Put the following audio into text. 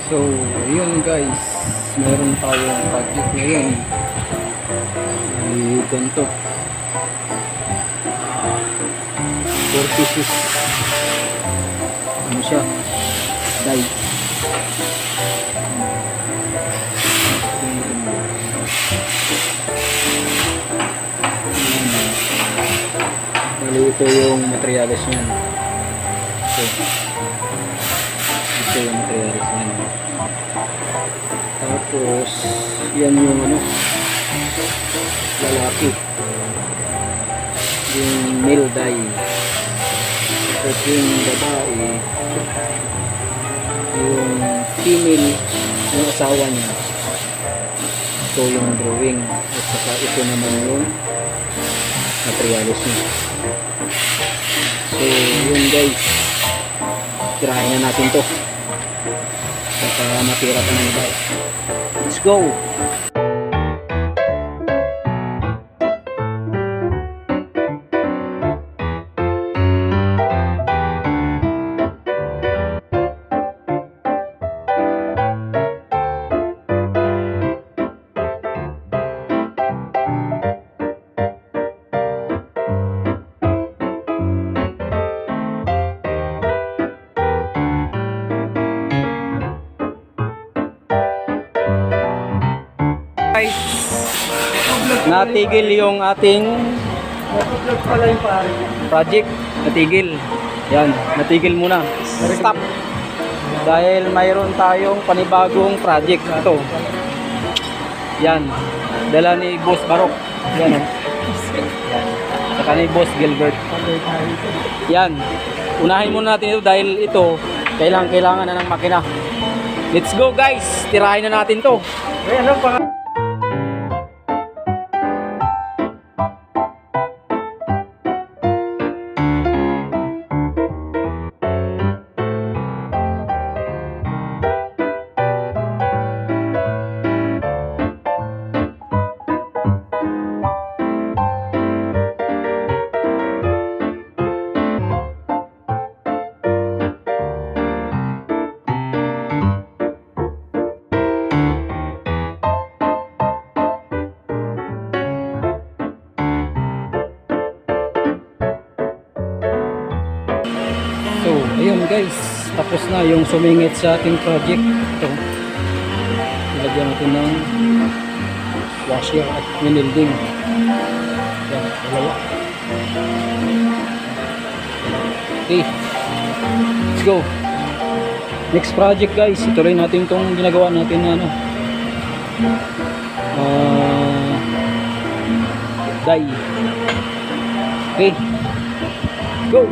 So, yun guys, meron tayong project ngayon. Ay, ganito. 4 pieces. Ano siya? Die. Bali, ito yung materials niyan. Ito yung materials niyan. Tapos, yan yung ano, lalaki. Yung male die. Tapos yung babae, yung female, yung asawa niya. Ito yung drawing. At saka ito naman yung materials niya. So, yun guys. Tirahin na natin to. Baka matira pa ng iba. Let's go! Guys, natigil yung ating project. Natigil. Yan, natigil muna. Stop. Dahil mayroon tayong panibagong project ito. Yan. Dala ni Boss Barok. Yan. Saka ni Boss Gilbert. Yan. Unahin muna natin ito dahil ito kailangan na ng makina. Let's go guys. Tirahin na natin to. So, ayun guys, tapos na yung sumingit sa ating project. Ito, ilagyan natin ng washer at minilding. Yan, dalawa. Okay, let's go. Next project guys, ituloy natin itong ginagawa natin na ano, die. Okay, go!